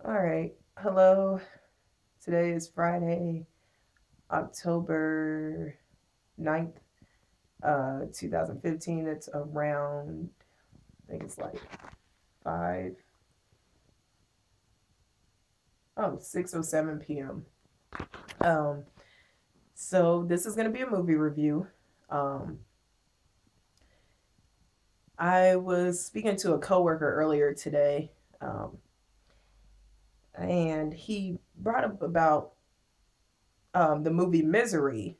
All right. Hello. Today is Friday, October 9th, 2015. It's around, I think it's like 5, oh, 6:07 p.m. Um, so this is going to be a movie review. Um, I was speaking to a coworker earlier today, um, and he brought up about the movie Misery.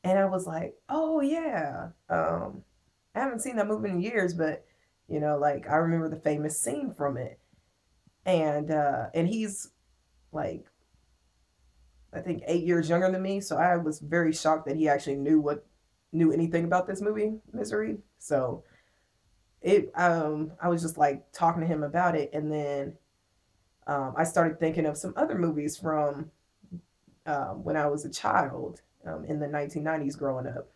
And I was like, oh yeah. I haven't seen that movie in years, but like I remember the famous scene from it. And he's like I think 8 years younger than me, so I was very shocked that he actually knew anything about this movie, Misery. So it I was just like talking to him about it, and then I started thinking of some other movies from when I was a child, in the 1990s growing up.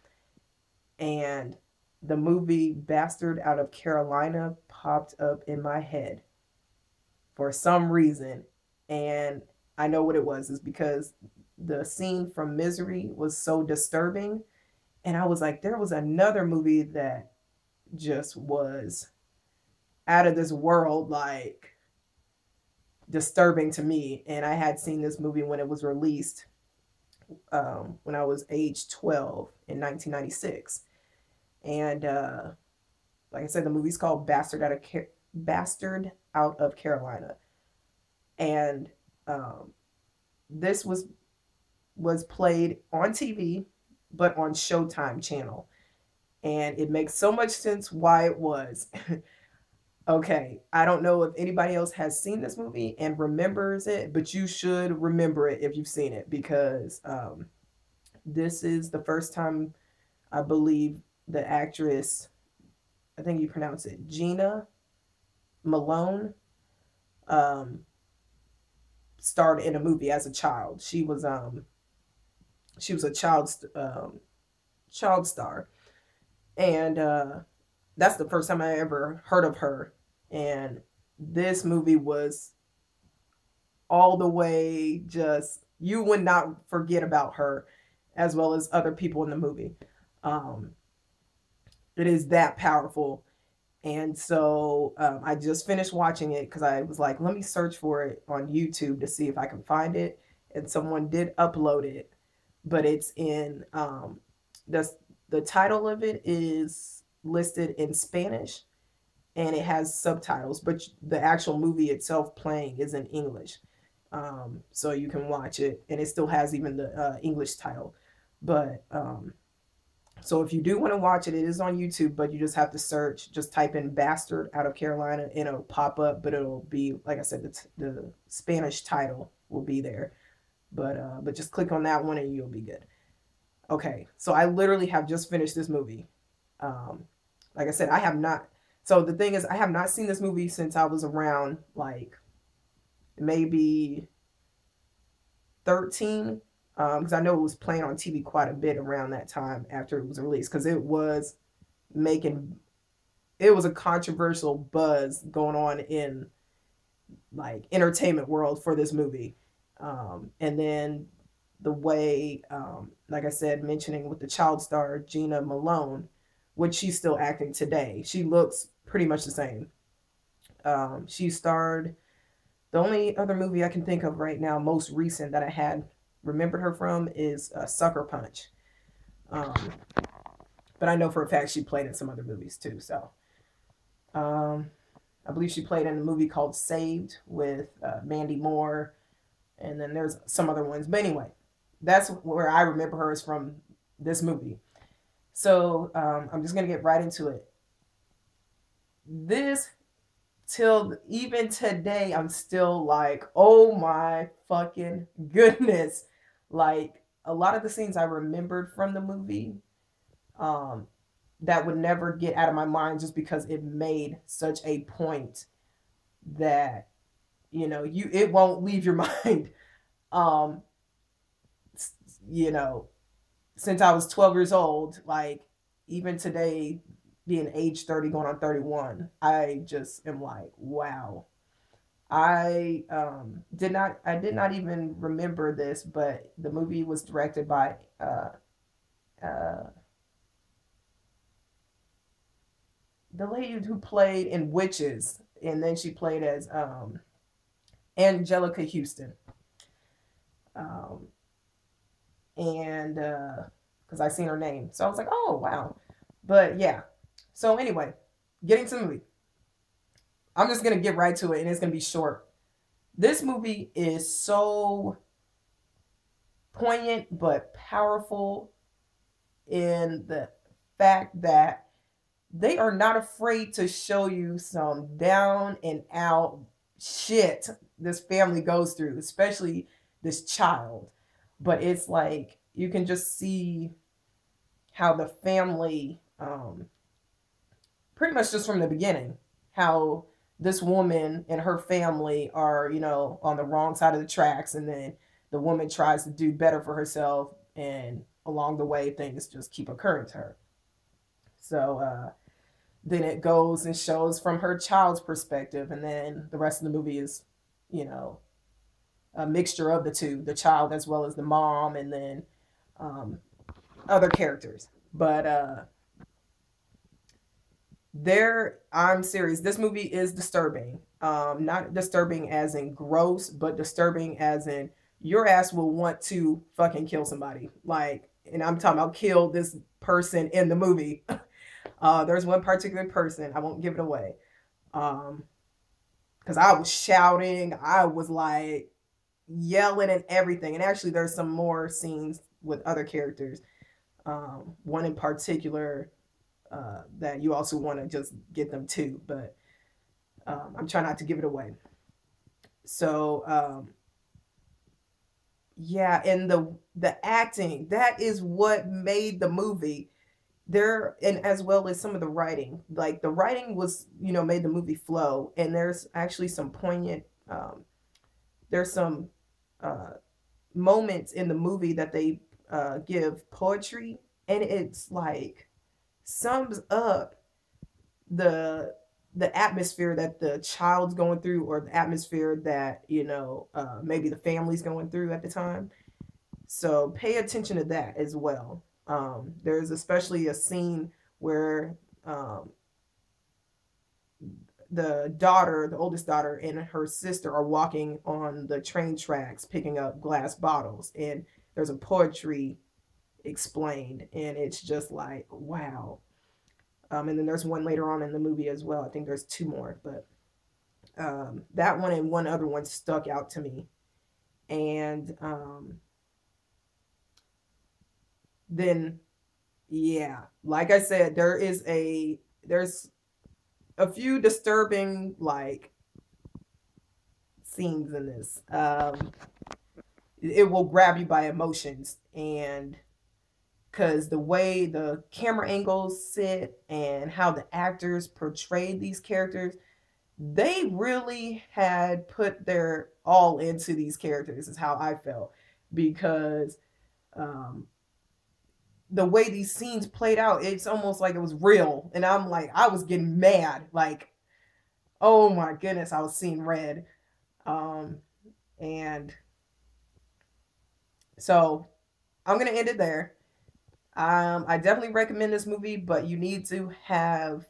And the movie Bastard Out of Carolina popped up in my head for some reason. And I know what it was, is because the scene from Misery was so disturbing. And I was like, there was another movie that just was out of this world, like disturbing to me. And I had seen this movie when it was released, when I was age 12 in 1996. And like I said, the movie's called Bastard Out of Carolina, and um, this was played on TV, but on Showtime channel, and it makes so much sense why it was. Okay, I don't know if anybody else has seen this movie and remembers it, but you should remember it if you've seen it, because this is the first time, I believe, the actress, I think you pronounce it Gina Malone, um, starred in a movie as a child. She was a child star, and that's the first time I ever heard of her. And this movie was all the way, just you would not forget about her, as well as other people in the movie. Um, it is that powerful. And so I just finished watching it because I was like, let me search for it on YouTube to see if I can find it. And someone did upload it, but it's in the the title of it is listed in Spanish, and it has subtitles, but the actual movie itself playing is in English. So you can watch it, and it still has even the English title. But so if you do want to watch it, it is on YouTube, but you just have to search, just type in Bastard Out of Carolina, and it'll pop up, but it'll be, like I said, the Spanish title will be there. But just click on that one and you'll be good. Okay, so I literally have just finished this movie. Um, like I said, I have not. So the thing is, I have not seen this movie since I was around like maybe 13, because I know it was playing on TV quite a bit around that time after it was released, because making it was a controversial buzz going on in like entertainment world for this movie. And then the way, like I said, mentioning with the child star Gina Malone, which she's still acting today, she looks pretty much the same. She starred, the only other movie I can think of right now, most recent, that I had remembered her from is Sucker Punch. Um, but I know for a fact she played in some other movies too. So um, I believe she played in a movie called Saved with Mandy Moore, and then there's some other ones. But anyway, that's where I remember her, is from this movie. So I'm just gonna get right into it. This, till even today, I'm still like, oh my fucking goodness. Like, a lot of the scenes I remembered from the movie, um, that would never get out of my mind, just because it made such a point that, it won't leave your mind. Um, you know, since I was 12 years old, like, even today, being age 30 going on 31, I just am like, wow. I did not even remember this, but the movie was directed by uh, the lady who played in Witches, and then she played as Angelica Houston. Um, and because I seen her name, so I was like, oh wow. But yeah. So anyway, getting to the movie. I'm just gonna get right to it, and it's gonna be short. This movie is so poignant but powerful in the fact that they are not afraid to show you some down and out shit this family goes through, especially this child. But it's like you can just see how the family, pretty much just from the beginning, how this woman and her family are, you know, on the wrong side of the tracks, and then the woman tries to do better for herself, and along the way things just keep occurring to her. So then it goes and shows from her child's perspective, and then the rest of the movie is, you know, a mixture of the two, the child as well as the mom, and then um, other characters. But I'm serious, this movie is disturbing. Not disturbing as in gross, but disturbing as in your ass will want to fucking kill somebody. Like, and I'm talking about kill this person in the movie. There's one particular person, I won't give it away, because I was shouting, I was like yelling and everything. And actually, there's some more scenes with other characters. One in particular that you also want to just get them to, but I'm trying not to give it away. So yeah, and the acting, that is what made the movie there, and as well as some of the writing. Like the writing was, you know, made the movie flow, and there's actually some poignant there's some uh moments in the movie that they give poetry, and it's like sums up the atmosphere that the child's going through, or the atmosphere that, you know, maybe the family's going through at the time. So pay attention to that as well. There's especially a scene where the daughter, the oldest daughter, and her sister are walking on the train tracks picking up glass bottles, and there's a poetry explained, and it's just like, wow. And then there's one later on in the movie as well. I think there's two more, but that one and one other one stuck out to me. And then, yeah, like I said, there's a few disturbing like scenes in this. It will grab you by emotions, and because the way the camera angles sit and how the actors portrayed these characters, they really had put their all into these characters, is how I felt. Because um, the way these scenes played out, it's almost like it was real. And I'm like, I was getting mad. Like, oh my goodness, I was seeing red. And so I'm going to end it there. I definitely recommend this movie, but you need to have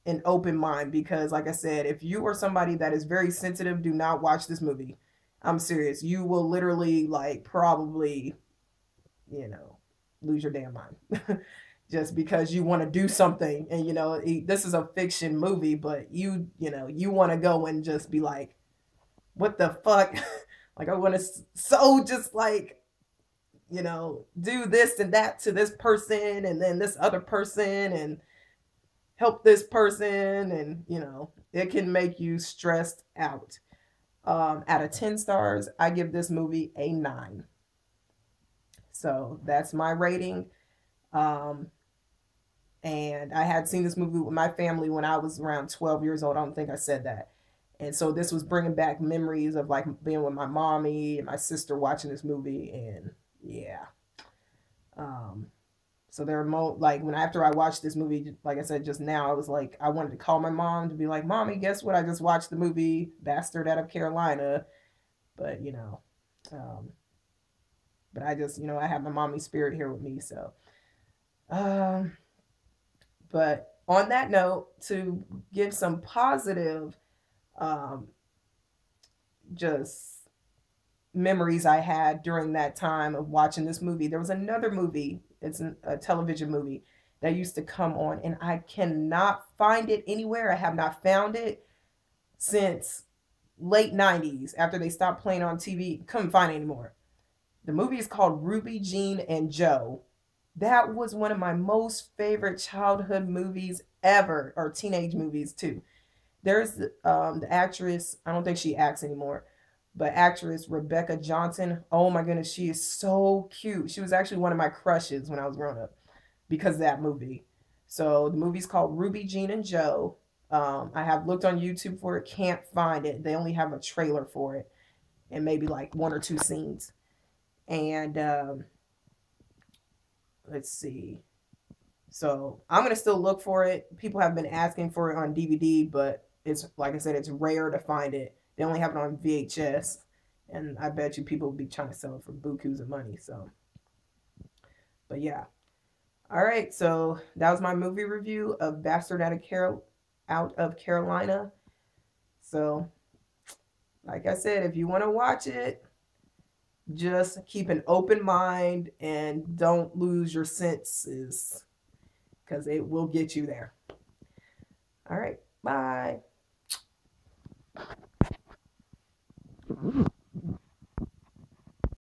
an open mind, because like I said, if you are somebody that is very sensitive, do not watch this movie. I'm serious. You will literally like probably, you know, lose your damn mind just because you want to do something. And you know, this is a fiction movie, but you know, you want to go and just be like, what the fuck? Like, I want to so just like, you know, do this and that to this person, and then this other person, and help this person, and you know, it can make you stressed out. Out of 10 stars, I give this movie a 9. So that's my rating. And I had seen this movie with my family when I was around 12 years old. I don't think I said that. And so this was bringing back memories of like being with my mommy and my sister watching this movie, and yeah. So there are like when after I watched this movie, like I said just now, I was like, I wanted to call my mom to be like, Mommy, guess what? I just watched the movie Bastard Out of Carolina. But um, but I just, I have my mommy spirit here with me. So, um, but on that note, to give some positive, um, just memories I had during that time of watching this movie, there was another movie. It's a television movie that used to come on, and I cannot find it anywhere. I have not found it since late 90s after they stopped playing on TV. Couldn't find it anymore. The movie is called Ruby, Jean, and Joe. That was one of my most favorite childhood movies ever, or teenage movies too. There's the actress, I don't think she acts anymore, but actress Rebecca Johnson. Oh my goodness, she is so cute. She was actually one of my crushes when I was growing up because of that movie. So the movie's called Ruby, Jean, and Joe. I have looked on YouTube for it, can't find it. They only have a trailer for it and maybe like one or two scenes. And let's see. So I'm going to still look for it. People have been asking for it on DVD, but it's, like I said, it's rare to find it. They only have it on VHS. And I bet you people will be trying to sell it for bukus of money. So, but yeah. All right. So that was my movie review of Bastard Out of Carolina. So, like I said, if you want to watch it, just keep an open mind and don't lose your senses because it will get you there. All right. Bye.